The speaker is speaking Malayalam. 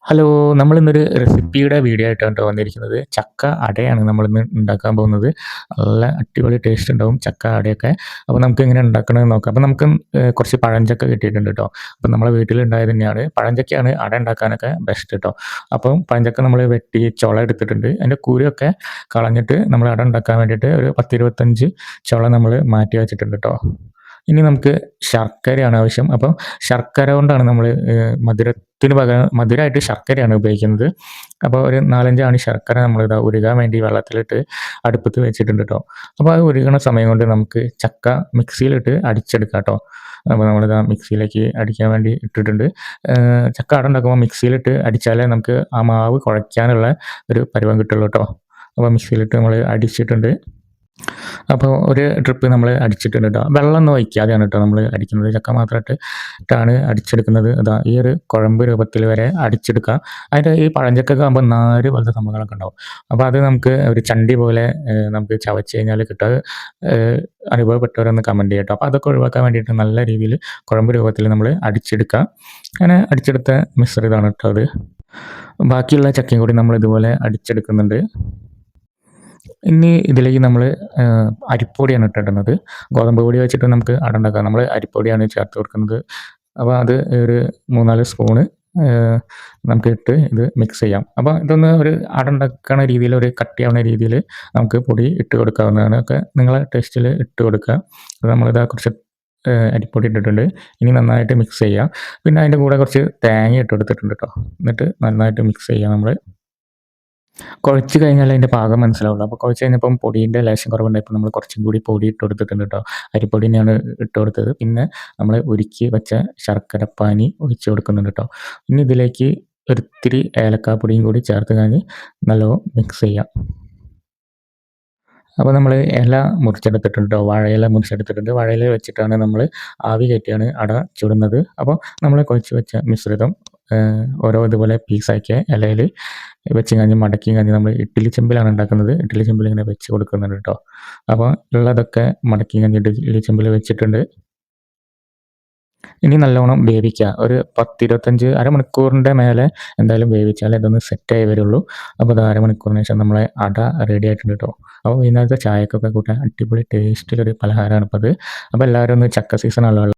ഹലോ! നമ്മളിന്നൊരു റെസിപ്പിയുടെ വീഡിയോ ആയിട്ടാണ് ട്ടോ വന്നിരിക്കുന്നത്. ചക്ക അടയാണ് നമ്മളിന്ന് ഉണ്ടാക്കാൻ പോകുന്നത്. നല്ല അടിപൊളി ടേസ്റ്റ് ഉണ്ടാവും ചക്ക അടയൊക്കെ. അപ്പോൾ നമുക്ക് എങ്ങനെ ഉണ്ടാക്കണതെന്ന് നോക്കാം. അപ്പോൾ നമുക്ക് കുറച്ച് പഴഞ്ചക്ക കിട്ടിയിട്ടുണ്ട് ട്ടോ. അപ്പോൾ നമ്മളെ വീട്ടിലുണ്ടായത് തന്നെയാണ്. പഴഞ്ചക്കയാണ് അട ഉണ്ടാക്കാനൊക്കെ ബെസ്റ്റ് ട്ടോ. അപ്പം പഴഞ്ചക്ക നമ്മൾ വെട്ടി ചുള എടുത്തിട്ടുണ്ട്. അതിൻ്റെ കുരുവൊക്കെ കളഞ്ഞിട്ട് നമ്മൾ അട ഉണ്ടാക്കാൻ വേണ്ടിയിട്ട് ഒരു 10, 25 ചുള നമ്മൾ മാറ്റി വെച്ചിട്ടുണ്ട് ട്ടോ. ഇനി നമുക്ക് ശർക്കരയാണ് ആവശ്യം. അപ്പം ശർക്കര കൊണ്ടാണ് നമ്മൾ മധുരത്തിന് പകരം മധുരമായിട്ട് ശർക്കരയാണ് ഉപയോഗിക്കുന്നത്. അപ്പോൾ ഒരു 4, 5 ആണി ശർക്കര നമ്മളിതാ ഉരുകാൻ വേണ്ടി വെള്ളത്തിലിട്ട് അടുപ്പത്ത് വെച്ചിട്ടുണ്ട് ട്ടോ. അപ്പോൾ അത് ഉരുകണ സമയം കൊണ്ട് നമുക്ക് ചക്ക മിക്സിയിലിട്ട് അടിച്ചെടുക്കാം ട്ടോ. അപ്പോൾ നമ്മളിതാ മിക്സിയിലേക്ക് അടിക്കാൻ വേണ്ടി ഇട്ടിട്ടുണ്ട്. ചക്ക അട ഉണ്ടാക്കുമ്പോൾ മിക്സിയിലിട്ട് അടിച്ചാലേ നമുക്ക് ആ മാവ് കുഴയ്ക്കാനുള്ള ഒരു പരുവം കിട്ടുള്ളൂ ട്ടോ. അപ്പോൾ മിക്സിയിലിട്ട് നമ്മൾ അടിച്ചിട്ടുണ്ട്. അപ്പോൾ ഒരു ട്രിപ്പ് നമ്മൾ അടിച്ചിട്ടുണ്ട് ട്ടോ. വെള്ളമൊന്നും ഒഴിക്കാതെയാണ് ട്ടോ നമ്മൾ അടിക്കുന്നത്. ചക്ക മാത്രമായിട്ടാണ് അടിച്ചെടുക്കുന്നത്. ഇതാ ഈ ഒരു കുഴമ്പ് രൂപത്തിൽ വരെ അടിച്ചെടുക്കുക. അതിൻ്റെ ഈ പഴഞ്ചക്കയൊക്കെ ആകുമ്പോൾ നാര് പോലത്തെ സംഭവങ്ങളൊക്കെ ഉണ്ടാവും. അപ്പോൾ അത് നമുക്ക് ഒരു ചണ്ടി പോലെ നമുക്ക് ചവച്ച് കഴിഞ്ഞാൽ കിട്ടും. അത് അനുഭവപ്പെട്ടവരൊന്ന് കമൻറ്റ് ചെയ്യാം ട്ടോ. അപ്പോൾ അതൊക്കെ ഒഴിവാക്കാൻ വേണ്ടിയിട്ട് നല്ല രീതിയിൽ കുഴമ്പ് രൂപത്തിൽ നമ്മൾ അടിച്ചെടുക്കുക. അങ്ങനെ അടിച്ചെടുത്ത മിശ്രിതമാണ് ട്ടോ അത്. ബാക്കിയുള്ള ചക്കയും കൂടി നമ്മൾ ഇതുപോലെ അടിച്ചെടുക്കുന്നുണ്ട്. ഇനി ഇതിലേക്ക് നമ്മൾ അരിപ്പൊടിയാണ് ഇടുന്നത്. ഗോതമ്പ് പൊടി വെച്ചിട്ട് നമുക്ക് അട ഉണ്ടാക്കാം. നമ്മൾ അരിപ്പൊടിയാണ് ചേർത്ത് കൊടുക്കുന്നത്. അപ്പോൾ അത് ഒരു 3, 4 സ്പൂണ് നമുക്ക് ഇട്ട് ഇത് മിക്സ് ചെയ്യാം. അപ്പോൾ ഇതൊന്ന് ഒരു അട ഉണ്ടാക്കണ രീതിയിൽ ഒരു കട്ടിയാവുന്ന രീതിയിൽ നമുക്ക് പൊടി ഇട്ട് കൊടുക്കാവുന്നതാണ്. ഒക്കെ നിങ്ങളെ ടേസ്റ്റിൽ ഇട്ട് കൊടുക്കുക. അത് നമ്മളിതാ കുറച്ച് അരിപ്പൊടി ഇട്ടിട്ടുണ്ട്. ഇനി നന്നായിട്ട് മിക്സ് ചെയ്യുക. പിന്നെ അതിൻ്റെ കൂടെ കുറച്ച് തേങ്ങ ഇട്ട് കൊടുത്തിട്ടുണ്ട് ട്ടോ. എന്നിട്ട് നന്നായിട്ട് മിക്സ് ചെയ്യുക നമ്മൾ. കുഴച്ച് കഴിഞ്ഞാലേ അതിൻ്റെ പാകം മനസ്സിലാവുള്ളൂ. അപ്പോൾ കുഴച്ച് കഴിഞ്ഞപ്പം പൊടീൻ്റെ ലേശം കുറവുണ്ടായപ്പോൾ നമ്മൾ കുറച്ചും കൂടി പൊടി ഇട്ട് കൊടുത്തിട്ടുണ്ട് ട്ടോ. അരിപ്പൊടി തന്നെയാണ് ഇട്ട് കൊടുത്തത്. പിന്നെ നമ്മൾ ഉരുക്കി വെച്ച ശർക്കരപ്പാനി ഒഴിച്ച് കൊടുക്കുന്നുണ്ട് ട്ടോ. ഇനി ഇതിലേക്ക് ഒരിത്തിരി ഏലക്കാപ്പൊടിയും കൂടി ചേർത്ത് കഴിഞ്ഞ് നല്ലോണം മിക്സ് ചെയ്യാം. അപ്പോൾ നമ്മൾ ഇല മുറിച്ചെടുത്തിട്ടുണ്ട് ട്ടോ. വാഴയില മുറിച്ചെടുത്തിട്ടുണ്ട്. വാഴയില വെച്ചിട്ടാണ് നമ്മൾ ആവി കയറ്റിയാണ് അട ചുടുന്നത്. അപ്പോൾ നമ്മൾ കുഴച്ച് വെച്ച മിശ്രിതം ഓരോ ഇതുപോലെ പീസാക്കിയ ഇലയിൽ വെച്ച് കഴിഞ്ഞ് മടക്കി കഴിഞ്ഞ് നമ്മൾ ഇഡ്ഡലി ചെമ്പിലാണ് ഉണ്ടാക്കുന്നത്. ഇഡ്ഡലി ചെമ്പിൽ ഇങ്ങനെ വെച്ച് കൊടുക്കുന്നുണ്ട് ട്ടോ. അപ്പോൾ ഉള്ളതൊക്കെ മടക്കി കഴിഞ്ഞ് ഇഡ്ഡലി ചെമ്പിൽ വെച്ചിട്ടുണ്ട്. ഇനി നല്ലോണം വേവിക്കുക. ഒരു 10, 25 അരമണിക്കൂറിൻ്റെ മേലെ എന്തായാലും വേവിച്ചാലേ ഇതൊന്ന് സെറ്റായി വരുള്ളൂ. അപ്പോൾ അത് അരമണിക്കൂറിന് ശേഷം നമ്മളെ അട റെഡി ആയിട്ടുണ്ട് ട്ടോ. അപ്പോൾ വൈകുന്നേരത്തെ ചായക്കൊക്കെ കൂട്ടാൻ അടിപൊളി ടേസ്റ്റിലൊരു പലഹാരമാണ് ഇപ്പോൾ അത്. അപ്പോൾ എല്ലാവരും ഒന്ന് ചക്ക സീസണാണല്ലോ